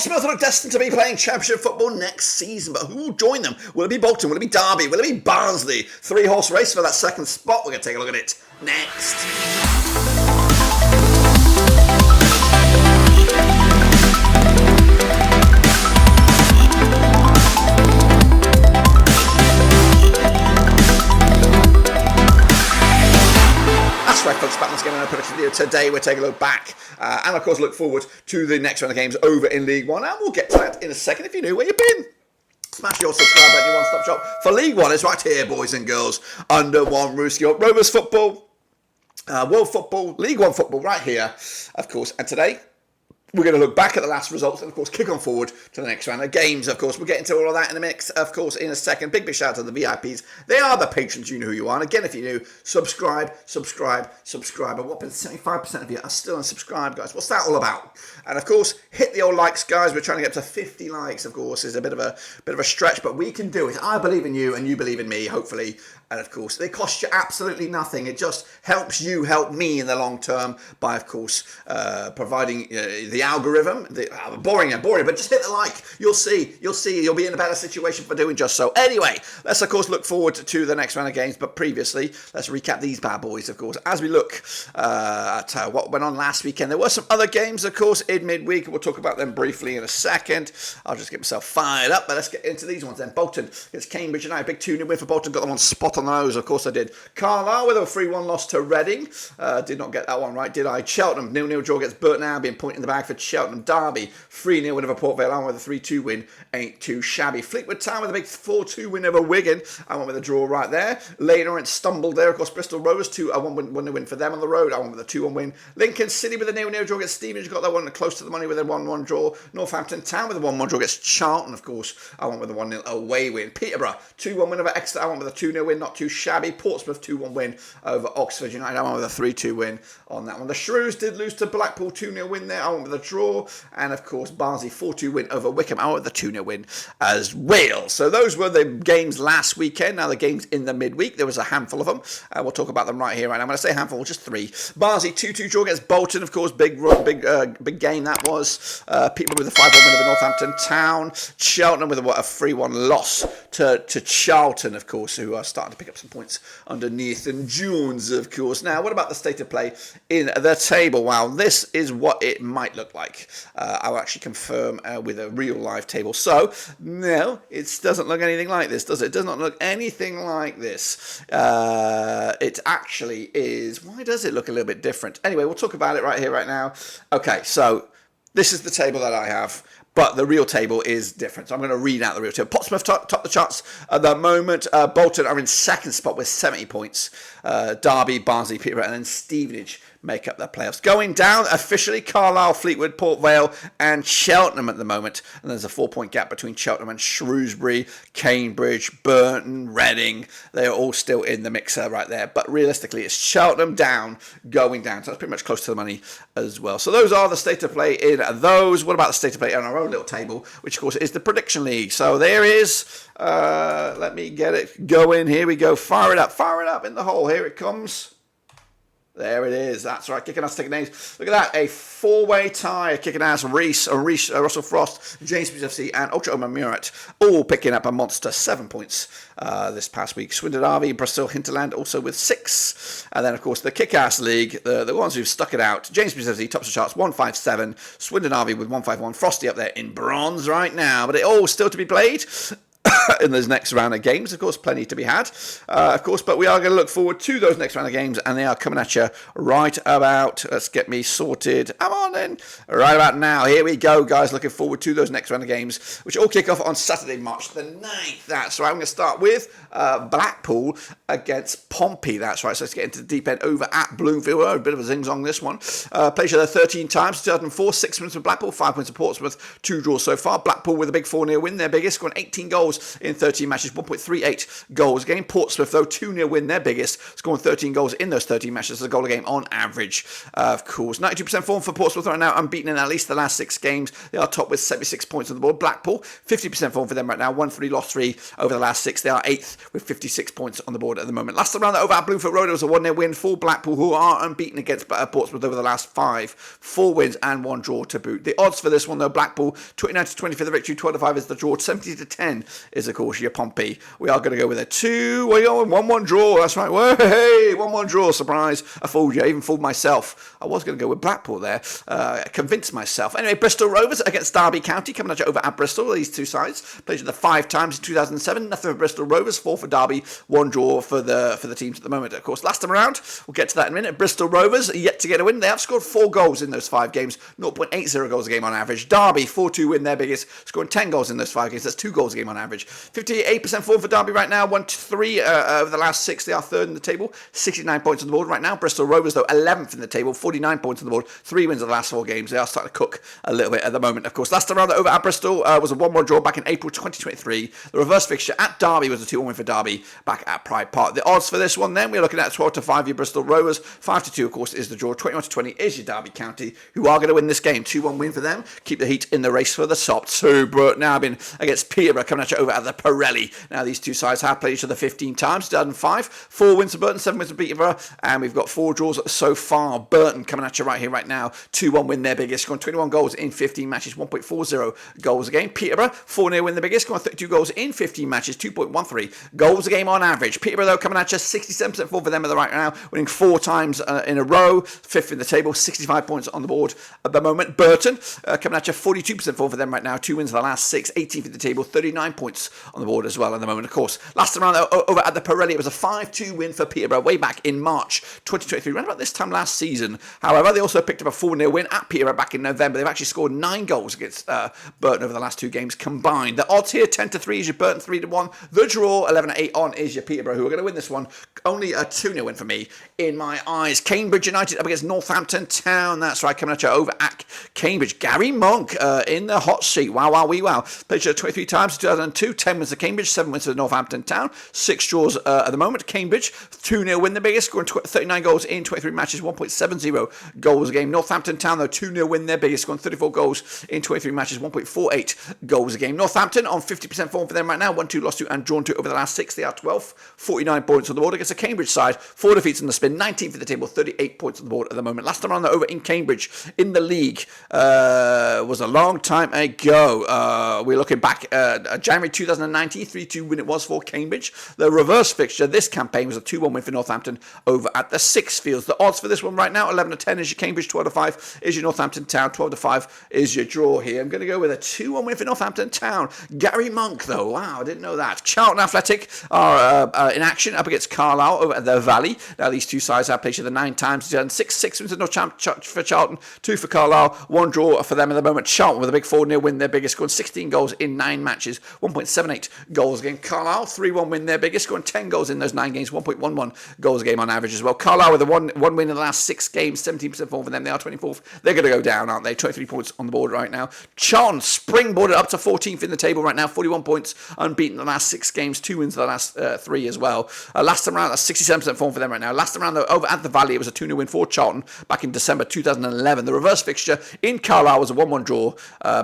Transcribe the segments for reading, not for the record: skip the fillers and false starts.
Portsmouth look destined to be playing Championship football next season, but who will join them? Will it be Bolton? Will it be Derby? Will it be Barnsley? Three-horse race for that second spot. We're going to take a look at it next. Right, folks, back once again on our prediction video. Today we're taking a look back and of course look forward to the next round of games over in League One, and we'll get to that in a second. If you knew where you've been, smash your subscribe button. Your one-stop shop for League One is right here, boys and girls, under one roof. Your Rovers football, World football, League One football right here, of course. And today we're going to look back at the last results and, of course, kick on forward to the next round of games. Of course, we'll get into all of that in a mix, of course, in a second. Big shout out to the VIPs. They are the patrons. You know who you are. And again, if you're new, subscribe. A whopping 75% of you are still unsubscribed, guys. What's that all about? And, of course, hit the old likes, guys. We're trying to get up to 50 likes, of course. It's a bit of a stretch, but we can do it. I believe in you, and you believe in me, hopefully. And, of course, they cost you absolutely nothing. It just helps you help me in the long term by, of course, providing the algorithm. Boring, but just hit the like. You'll see. You'll be in a better situation for doing just so. Anyway, let's, of course, look forward to the next round of games. But previously, let's recap these bad boys, of course. As we look at what went on last weekend, there were some other games, of course, in midweek. We'll talk about them briefly in a second. I'll just get myself fired up. But let's get into these ones then. Bolton against Cambridge United. Big 2-0 win for Bolton. Got them on spot on the nose. Of course I did. Carlisle with a 3-1 loss to Reading. Did not get that one right, did I? Cheltenham 0-0 draw against Burton Albion. Point in the bag for Cheltenham. Derby 3-0 win over Port Vale. I went with a 3-2 win. Ain't too shabby. Fleetwood Town with a big 4-2 win over Wigan. I went with a draw right there. Leyton Orient stumbled there. Of course, Bristol Rovers 1-1 win for them on the road. I went with a 2-1 win. Lincoln City with a 0-0 draw against Stevenage. Got that one close to the money with a 1-1 draw. Northampton Town with a 1-1 draw against Charlton. Of course, I went with a 1-0 away win. Peterborough 2-1 win over Exeter. I went with a 2-0 win. Not too shabby. Portsmouth 2-1 win over Oxford United. I went with a 3-2 win on that one. The Shrews did lose to Blackpool 2-0 win there. I went with a draw. And of course, Barnsley 4-2 win over Wickham. I went with a 2-0 win as well. So those were the games last weekend. Now the games in the midweek. There was a handful of them. We'll talk about them right here. Right now. I'm going to say handful, just three. Barnsley 2-2 draw against Bolton. Of course, big game that was. People with a 5-1 win over Northampton Town. Cheltenham with a 3-1 loss to Charlton, of course, who are starting to pick up some points underneath and Jones, of course. Now, what about the state of play in the table? Well, this is what it might look like. I'll actually confirm with a real live table. So, no, it doesn't look anything like this, does it? It does not look anything like this. It actually is. Why does it look a little bit different? Anyway, we'll talk about it right here, right now. Okay, so this is the table that I have. But the real table is different. So I'm going to read out the real table. Portsmouth top the charts at the moment. Bolton are in second spot with 70 points. Derby, Barnsley, Peterborough, and then Stevenage make up their playoffs. Going down officially, Carlisle, Fleetwood, Port Vale, and Cheltenham at the moment. And there's a 4-point gap between Cheltenham and Shrewsbury, Cambridge, Burton, Reading. They're all still in the mixer right there. But realistically, it's Cheltenham down, going down. So that's pretty much close to the money as well. So those are the state of play in those. What about the state of play on our own little table, which of course is the prediction league? So there is, let me get it going. Here we go. Fire it up in the hole. Here it comes. There it is. That's right. Kicking ass, taking names. Look at that. A four-way tie. Kicking ass. Reese, Russell Frost, James FC, and Ultra Omar Murat all picking up a monster 7 points this past week. Swindon RV, Bristol Hinterland also with 6. And then, of course, the Kick-Ass League, the ones who've stuck it out. James FC, tops the charts, 157. Swindon RV with 151. Frosty up there in bronze right now. But it all still to be played. In those next round of games, of course, plenty to be had, of course, but we are going to look forward to those next round of games, and they are coming at you right about, let's get me sorted, come on then, right about now. Here we go, guys, looking forward to those next round of games, which all kick off on Saturday, March the 9th. That's right. I'm going to start with Blackpool against Pompey. That's right. So let's get into the deep end over at Bloomfield. A bit of a zing-zong this one. Played each other 13 times, 2004, 6 points for Blackpool, 5 points for Portsmouth, 2 draws so far. Blackpool with a big 4-0 win, their biggest, scoring 18 goals in 13 matches, 1.38 goals a game. Portsmouth, though, 2-0 win, their biggest, scoring 13 goals in those 13 matches, a goal a game on average, of course. 92% form for Portsmouth right now, unbeaten in at least the last 6 games. They are top with 76 points on the board. Blackpool, 50% form for them right now, won 3, lost 3 over the last 6. They are 8th with 56 points on the board at the moment. Last round over at Bloomfield Road, it was a 1-0 win for Blackpool, who are unbeaten against Portsmouth over the last 5. 4 wins and 1 draw to boot. The odds for this one, though, Blackpool, 29-20 for the victory, 12-5 is the draw, 70-10 is, of course, your Pompey. We are going to go with a 1-1 draw. That's right. Whoa, hey, 1-1 draw. Surprise. I fooled you. I even fooled myself. I was going to go with Blackpool there. Convinced myself. Anyway, Bristol Rovers against Derby County, coming at you over at Bristol. These two sides played each other 5 times in 2007. Nothing for Bristol Rovers, 4 for Derby, 1 draw for the teams at the moment. Of course, last time around, we'll get to that in a minute. Bristol Rovers yet to get a win. They have scored 4 goals in those 5 games, 0.80 goals a game on average. Derby, 4-2 win, their biggest, scoring 10 goals in those 5 games. That's 2 goals a game on average. 58% form for Derby right now, 1-3 over the last 6. They are 3rd in the table, 69 points on the board right now. Bristol Rovers, though, 11th in the table, 49 points on the board, 3 wins of the last 4 games. They are starting to cook a little bit at the moment, of course. Last time around over at Bristol was a 1-1 draw back in April 2023. The reverse fixture at Derby was a 2-1 win for Derby back at Pride Park. The odds for this one then, we're looking at 12-5 your Bristol Rovers, 5-2 of course is the draw, 21-20 is your Derby County, who are going to win this game. 2-1 win for them, keep the heat in the race for the top 2. But now been against Peterborough, coming at you over at the Pirelli. Now these two sides have played each other 15 times, 2005, 4 wins for Burton, 7 wins for Peterborough, and we've got 4 draws so far. Burton coming at you right here, right now, 2-1 win their biggest, scoring 21 goals in 15 matches, 1.40 goals a game. Peterborough, 4-0 win the biggest, scoring 32 goals in 15 matches, 2.13 goals a game on average. Peterborough, though, coming at you, 67% form for them at the right now, winning 4 times in a row, 5th in the table, 65 points on the board at the moment. Burton, coming at you, 42% form for them right now, 2 wins in the last 6, 18th in the table, 39 points on the board as well at the moment, of course. Last time around over at the Pirelli, it was a 5-2 win for Peterborough way back in March 2023, around about this time last season. However, they also picked up a 4-0 win at Peterborough back in November. They've actually scored 9 goals against Burton over the last 2 games combined. The odds here, 10-3 is your Burton, 3-1. The draw, 11-8 on is your Peterborough, who are going to win this one. Only a 2-0 win for me in my eyes. Cambridge United up against Northampton Town. That's right, coming at you over at Cambridge. Gary Monk in the hot seat. Wow, wow, wee, wow. Played each other 23 times in 2002. 10 wins to Cambridge, 7 wins to Northampton Town. 6 draws at the moment. Cambridge, 2-0 win the biggest, scoring 39 goals in 23 matches, 1.70 goals a game. Northampton Town, though, 2-0 win their biggest, scoring 34 goals in 23 matches, 1.48 goals a game. Northampton on 50% form for them right now, 1-2, lost 2 and drawn 2 over the last 6. They are 12th, 49 points on the board against the Cambridge side, 4 defeats in the spin, 19th in the table, 38 points on the board at the moment. Last time around over in Cambridge in the league was a long time ago. We're looking back January 2019, 3-2 win it was for Cambridge. The reverse fixture this campaign was a 2-1 win for Northampton over at the Six Fields. The odds for this one right now, 11-10 is your Cambridge, 12-5 is your Northampton Town, 12-5 is your draw here. I'm going to go with a 2-1 win for Northampton Town. Gary Monk, though, wow, I didn't know that. Charlton Athletic are in action up against Carlisle over at the Valley. Now these two sides have played each other 9 times, 6 wins no champ for Charlton, 2 for Carlisle, 1 draw for them at the moment. Charlton with a big 4-0 win, their biggest, scoring 16 goals in 9 matches, 1.78 goals a game. Carlisle, 3-1 win, their biggest, scoring 10 goals in those 9 games, 1.11 goals a game on average as well. Carlisle with a one win in the last 6 games, 17% form for them. They are 24th. They're going to go down, aren't they? 23 points on the board right now. Charlton springboarded up to 14th in the table right now, 41 points, unbeaten in the last 6 games, 2 wins in the last 3 as well. Last time around, that's 67% form for them right now. Last time around, though, over at the Valley, it was a 2-0 win for Charlton back in December 2011. The reverse fixture in Carlisle was a 1-1 draw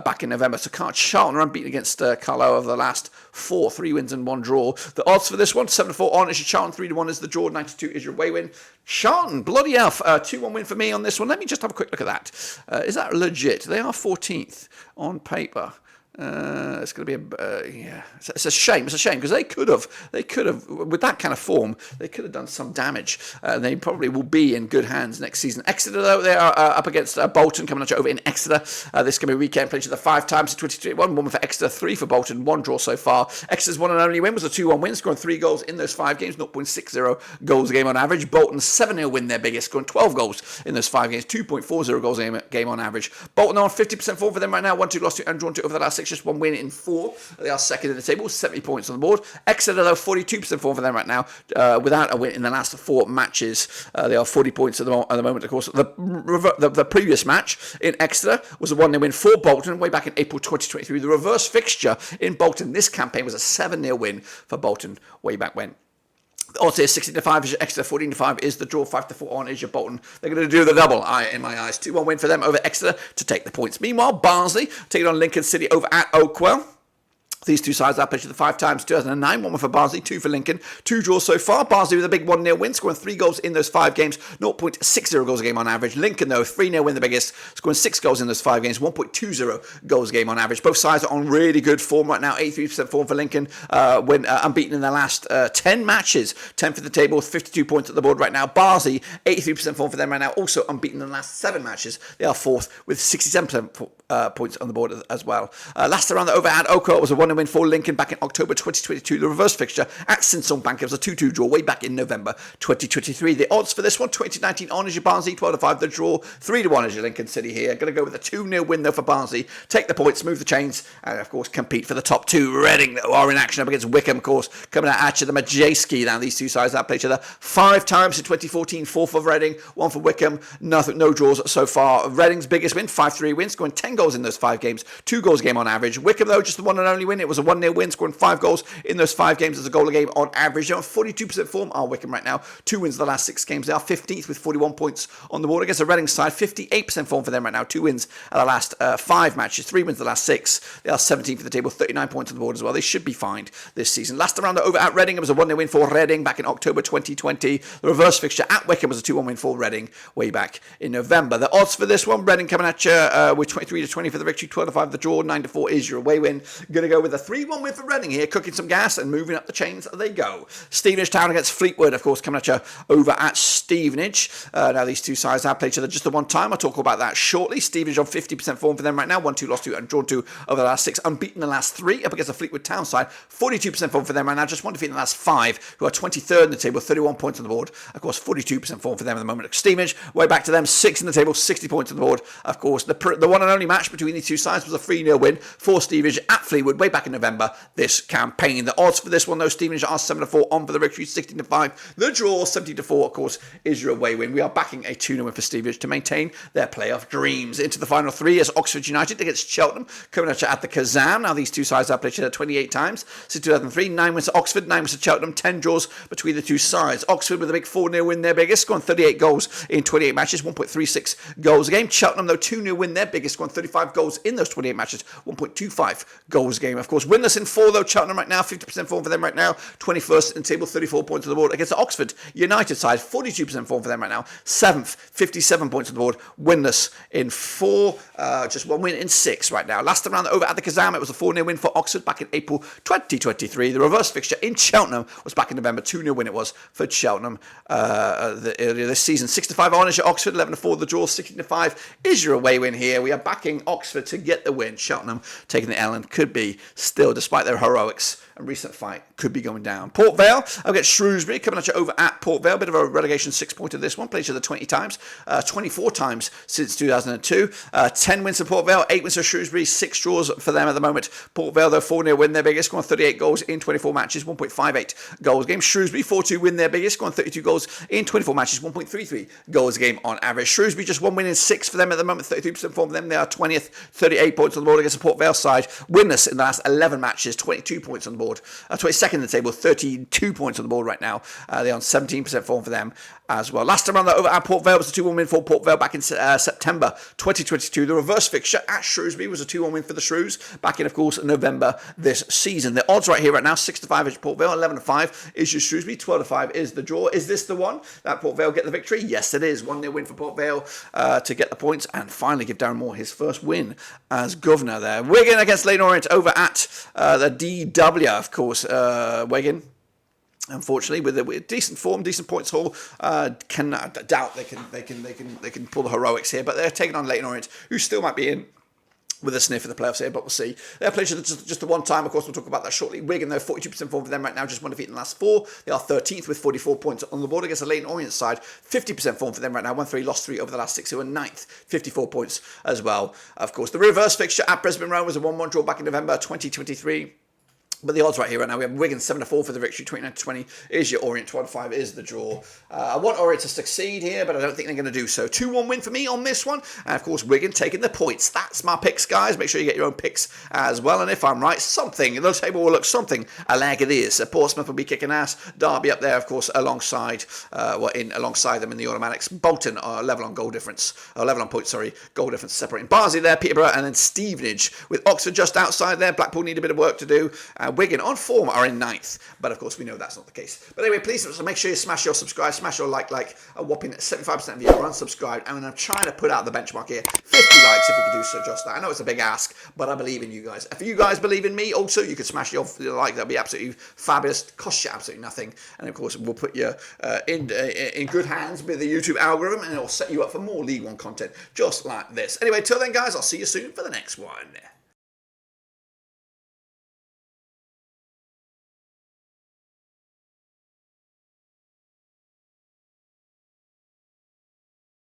back in November. So Charlton are unbeaten against Carlisle over the last 4, 3 wins and 1 draw. The odds for this one, 7-4 on is your Charlton, 3-1 is the draw, 92 is your away win. Charlton, bloody hell, 2-1 win for me on this one. Let me just have a quick look at that. Is that legit? They are 14th on paper. It's going to be it's a shame. It's a shame because they could have with that kind of form, they could have done some damage. They probably will be in good hands next season. Exeter, though, they are up against Bolton, coming at you over in Exeter. This can be a weekend, played each other 5 times in 2021. 1 for Exeter, 3 for Bolton, 1 draw so far. Exeter's one and only win was a 2-1 win, scoring 3 goals in those 5 games, 0.60 goals a game on average. Bolton 7-0 win, their biggest, scoring 12 goals in those 5 games, 2.40 goals a game on average. Bolton on 50% form for them right now, 1-2 lost 2 and drawn 2 over the last 6, just 1 win in 4. They are second in the table, 70 points on the board. Exeter, though, 42% form for them right now, without a win in the last 4 matches. They are 40 points at the moment, of course. The previous match in Exeter was a 1-0 win for Bolton way back in April 2023. The reverse fixture in Bolton this campaign was a 7-0 win for Bolton way back when. Odds here 16-5 is your Exeter, 14-5 is the draw, 5-4 on is your Bolton. They're going to do the double, in my eyes. 2-1 win for them over Exeter to take the points. Meanwhile, Barnsley taking on Lincoln City over at Oakwell. These two sides are played the 5 times, 2009, 1 for Barnsley, 2 for Lincoln, 2 draws so far. Barnsley with a big 1-0 win, scoring 3 goals in those 5 games, 0.60 goals a game on average. Lincoln, though, 3-0 win, the biggest, scoring 6 goals in those 5 games, 1.20 goals a game on average. Both sides are on really good form right now, 83% form for Lincoln, when unbeaten in their last 10 matches, 10th for the table, 52 points at the board right now. Barnsley, 83% form for them right now, also unbeaten in the last 7 matches. They are 4th with 67% points on the board as well. Last round, the over at Oakwell was a 1-0 win for Lincoln back in October 2022. The reverse fixture at Sinsong Bank, it was a 2-2 draw way back in November 2023. The odds for this one, 2019 on is your Barnsley, 12-5 the draw, 3-1 is your Lincoln City here. Going to go with a 2-0 win though for Barnsley. Take the points, move the chains, and of course compete for the top 2. Reading are in action up against Wickham, of course, coming out at you. The Matchday. Now these two sides have played each other 5 times in 2014, 4 for Reading, 1 for Wickham. No draws so far. Reading's biggest win, 5-3 win, scoring 10 goals in those 5 games, 2 goals a game on average. Wickham, though, just the one and only win. It was a 1-0 win, scoring 5 goals in those 5 games as a goal a game on average. They're on 42% form, are Wickham right now. 2 wins the last 6 games. They are 15th with 41 points on the board against the Reading side. 58% form for them right now. 2 wins at the last 5 matches. 3 wins the last 6. They are 17th for the table. 39 points on the board as well. They should be fine this season. Last round over at Reading, it was a 1-0 win for Reading back in October 2020. The reverse fixture at Wickham was a 2-1 win for Reading way back in November. The odds for this one, Reading coming at you with 23-20 for the victory, 12-5 the draw, 9-4 is your away win. Going to go with a 3-1 win for Reading here, cooking some gas and moving up the chains. They go. Stevenage Town against Fleetwood, of course, coming at you over at Stevenage. Now these two sides have played each other just the one time. I'll talk about that shortly. Stevenage on 50% form for them right now. 1-2 lost 2 and drawn 2 over the last 6. Unbeaten the last 3 up against the Fleetwood Town side. 42% form for them right now. Just 1 defeat in the last 5, who are 23rd in the table, 31 points on the board. Of course, 42% form for them at the moment. Stevenage, way back to them, 6 in the table, 60 points on the board. Of course, the one and only match between these two sides was a 3-0 win for Stevenage at Fleetwood way back in November this campaign. The odds for this one, though, Stevenage are 7-4 on for the victory, 16-5. The draw, 17-4, of course, is your away win. We are backing a 2-0 win for Stevenage to maintain their playoff dreams. Into the final 3 is Oxford United against Cheltenham, coming at you at the Kazam. Now, these two sides have played each other 28 times since 2003. 9 wins to Oxford, 9 wins to Cheltenham, 10 draws between the two sides. Oxford with a big 4-0 win, their biggest, scoring 38 goals in 28 matches, 1.36 goals a game. Cheltenham, though, 2-0 win, their biggest, scoring 35 goals in those 28 matches, 1.25 goals a game. Of course, winless in 4, though, Cheltenham right now, 50% form for them right now, 21st in the table, 34 points on the board against the Oxford United side, 42% form for them right now, 7th, 57 points on the board, winless in 4, just 1 win in 6 right now. Last round over at the Kazam, it was a 4-0 win for Oxford back in April 2023. The reverse fixture in Cheltenham was back in November, 2-0 win it was for Cheltenham earlier this season. 6-5 on is your Oxford, 11-4 the draw, 16-5 is your away win here. We are backing Oxford to get the win. Cheltenham taking the L and could be still, despite their heroics and recent fight, could be going down. Port Vale, I'll get Shrewsbury coming at you over at Port Vale. Bit of a relegation 6-pointer this one. Played each other 20 times, 24 times since 2002. 10 wins for Port Vale, 8 wins for Shrewsbury, 6 draws for them at the moment. Port Vale, though, 4-0 win, their biggest, scoring 38 goals in 24 matches, 1.58 goals a game. Shrewsbury, 4-2 win, their biggest, scoring 32 goals in 24 matches, 1.33 goals a game on average. Shrewsbury, just 1 win in 6 for them at the moment, 33% form for them. They are 20th, 38 points on the board against the Port Vale side. Winless in the last 11 matches, 22 points on the board. 22nd in the table, 32 points on the board right now. They're on 17% form for them as well. Last time around, over at Port Vale was a 2-1 win for Port Vale back in September 2022. The reverse fixture at Shrewsbury was a 2-1 win for the Shrews back in, of course, November this season. The odds right here right now, 6-5 is Port Vale, 11-5 is your Shrewsbury, 12-5 is the draw. Is this the one that Port Vale get the victory? Yes, it is. 1-0 win for Port Vale to get the points and finally give Darren Moore his first win as governor there. Wigan against Leyton Orient over at the DW, of course. Wigan, unfortunately, with a decent form, decent points haul, can doubt they can pull the heroics here, but they're taking on Leyton Orient, who still might be in with a sniff in the playoffs here, but we'll see. They're playing just the one time. Of course, we'll talk about that shortly. Wigan, though, 42% form for them right now, just one defeat in the last 4. They are 13th with 44 points on the board against the Leyton Orient side. 50% form for them right now, 1-3, lost 3 over the last 6, who are 9th, 54 points as well. Of course, the reverse fixture at Brisbane Roar was a 1-1 draw back in November 2023. But the odds right here right now, we have Wigan 7-4 for the victory, 29-20 is your Orient, 12-5 is the draw. I want Orient to succeed here, but I don't think they're going to do so. 2-1 win for me on this one. And of course, Wigan taking the points. That's my picks, guys. Make sure you get your own picks as well. And if I'm right, something, the table will look something like it is. Portsmouth will be kicking ass. Derby up there, of course, alongside them in the automatics. Bolton are level on goal difference, level on points, goal difference separating Barnsley there, Peterborough, and then Stevenage with Oxford just outside there. Blackpool need a bit of work to do. Wigan on form are in 9th, but of course we know that's not the case. But anyway, please make sure you smash your subscribe, smash your like a whopping 75% of you are unsubscribed, and I'm trying to put out the benchmark here, 50 likes if we could do so, just that. I know it's a big ask, but I believe in you guys. If you guys believe in me, also you could smash your like, that'd be absolutely fabulous, cost you absolutely nothing, and of course we'll put you in good hands with the YouTube algorithm, and it'll set you up for more League One content just like this. Anyway, till then guys, I'll see you soon for the next one.